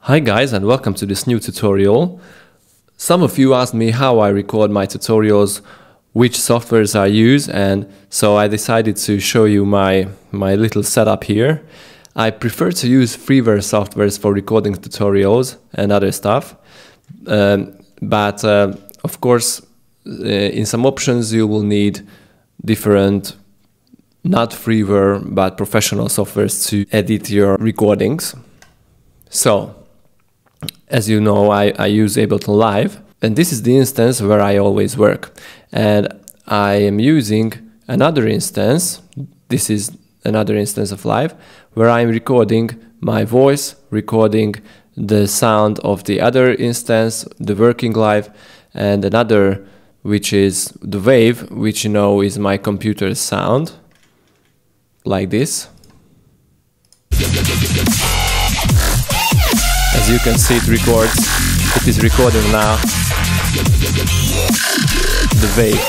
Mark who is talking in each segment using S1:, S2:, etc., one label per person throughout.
S1: Hi guys, and welcome to this new tutorial. Some of you asked me how I record my tutorials, which softwares I use, and so I decided to show you my little setup here. I prefer to use freeware softwares for recording tutorials and other stuff, but of course in some options you will need different, not freeware but professional softwares to edit your recordings. So as you know, I use Ableton Live, and this is the instance where I always work. And I am using another instance, this is another instance of Live, where I'm recording my voice, recording the sound of the other instance, the working Live, and another which is the wave, which you know is my computer's sound, like this. As you can see, it records, it is recording now the wave.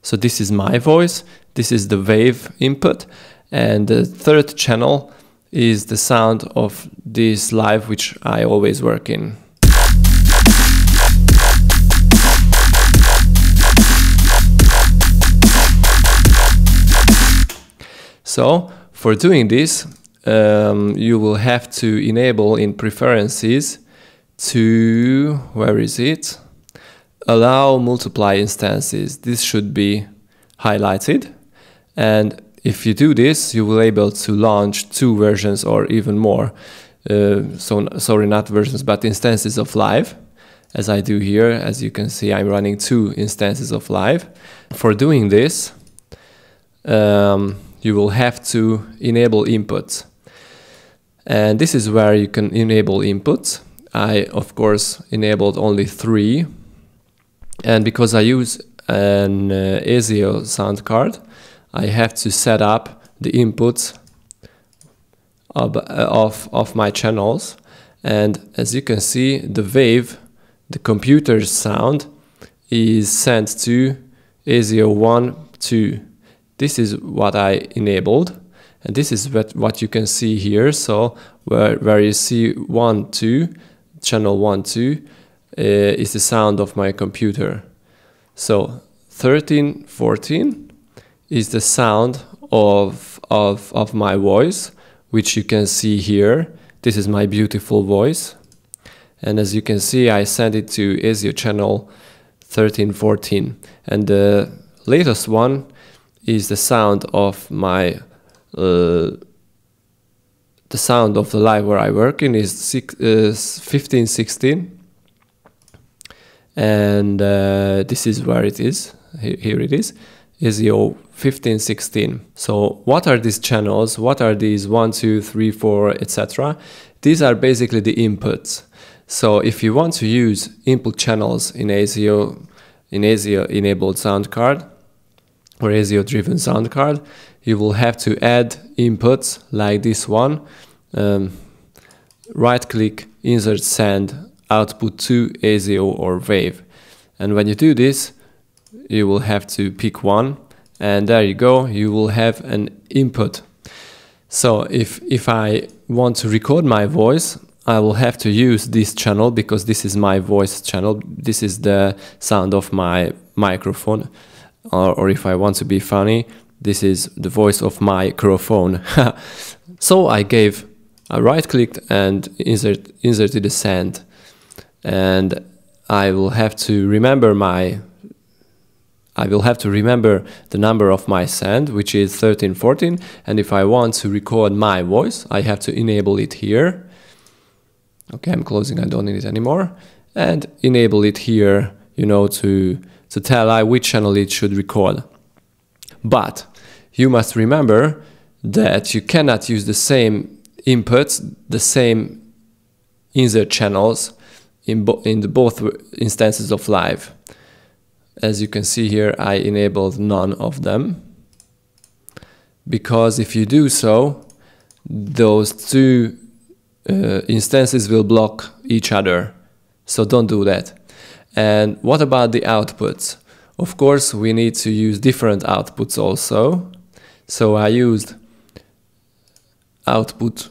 S1: So this is my voice, this is the wave input, and the third channel is the sound of this Live which I always work in. So for doing this, you will have to enable in preferences to, where is it? Allow multiply instances. This should be highlighted, and if you do this you will be able to launch 2 versions or even more. Sorry, not versions but instances of Live, as I do here. As you can see, I'm running 2 instances of Live. For doing this you will have to enable inputs, and this is where you can enable inputs. I of course enabled only 3, and because I use an ASIO sound card, I have to set up the inputs of my channels. And as you can see, the wave, the computer's sound, is sent to ASIO 1, 2. This is what I enabled, and this is what you can see here. So where you see 1, 2, channel 1, 2 is the sound of my computer. So 13, 14 is the sound of my voice, which you can see here. This is my beautiful voice, and as you can see, I sent it to ASIO channel 13, 14, and the latest one is the sound of my the sound of the Live where I work in is 15, 16, and this is where it is. Here it is, ASIO 15, 16. So what are these channels? What are these 1, 2, 3, 4, etc.? These are basically the inputs. So if you want to use input channels in ASIO enabled sound card or ASIO driven sound card, you will have to add inputs like this one. Right click, insert, send output to ASIO or wave, and when you do this you will have to pick one, and there you go, you will have an input. So if I want to record my voice, I will have to use this channel because this is my voice channel. This is the sound of my microphone, or if I want to be funny, this is the voice of my microphone. So I right clicked and inserted a send, and I will have to remember the number of my send, which is 13, 14, and if I want to record my voice, I have to enable it here. Okay, I'm closing, I don't need it anymore, and enable it here, you know, to tell which channel it should record. But you must remember that you cannot use the same inputs, the same insert channels in both instances of Live. As you can see here, I enabled none of them, because if you do so, those 2 instances will block each other. So don't do that. And what about the outputs? Of course, we need to use different outputs also. So I used output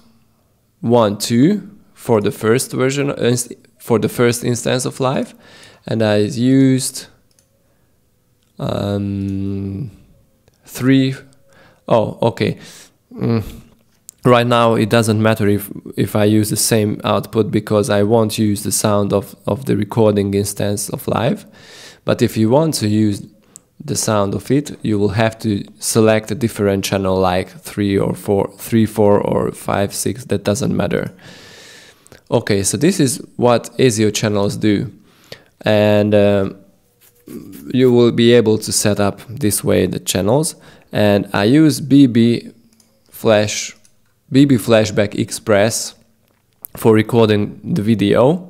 S1: 1, 2 for the first version, for the first instance of Live, and I used 3. Oh, okay. Right now it doesn't matter if I use the same output, because I won't use the sound of the recording instance of Live. But if you want to use the sound of it, you will have to select a different channel, like 3 or 4, 3, 4 or 5, 6, that doesn't matter. Okay, so this is what ASIO channels do, and you will be able to set up this way the channels. And I use BB Flashback Express for recording the video.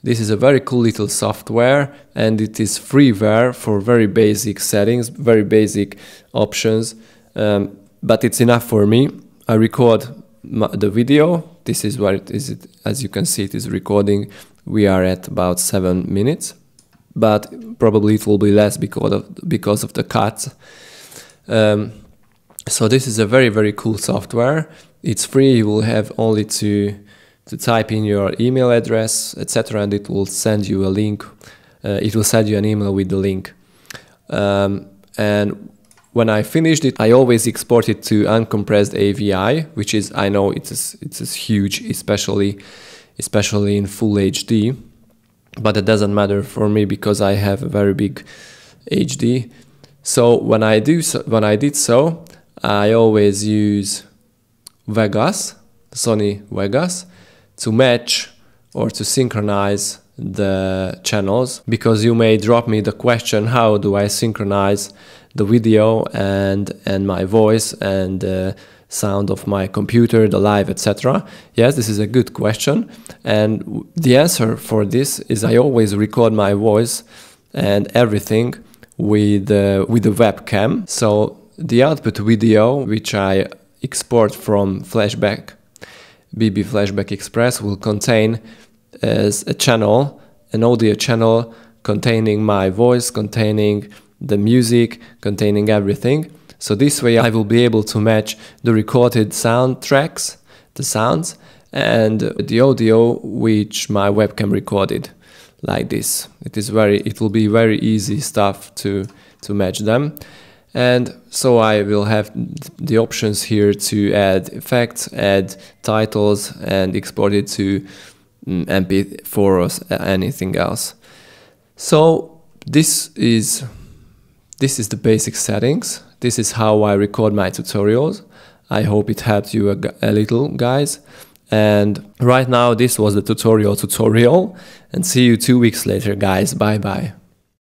S1: This is a very cool little software, and it is freeware for very basic settings, very basic options, but it's enough for me. I record the video. This is where it is. As you can see, it is recording. We are at about 7 minutes, but probably it will be less because of the cuts. So this is a very, very cool software. It's free. You will have only to type in your email address, etc., and it will send you a link. It will send you an email with the link. And when I finished it, I always export it to uncompressed AVI, which is, I know it's huge, especially in full HD, but it doesn't matter for me because I have a very big HD. So when I did so, I always use Vegas, Sony Vegas, to match or to synchronize the channels, because you may drop me the question, how do I synchronize the video and my voice and the sound of my computer, the live, etc. Yes, this is a good question, and the answer for this is I always record my voice and everything with the webcam. So the output video, which I export from BB Flashback Express, will contain as a channel, an audio channel containing my voice, containing the music, containing everything. So this way I will be able to match the recorded sound tracks, the sounds, and the audio which my webcam recorded, like this. It will be very easy stuff to match them. And so I will have the options here to add effects, add titles, and export it to MP4 or anything else. So this is the basic settings. This is how I record my tutorials. I hope it helped you a little, guys. And right now this was the tutorial, and see you 2 weeks later, guys. Bye bye.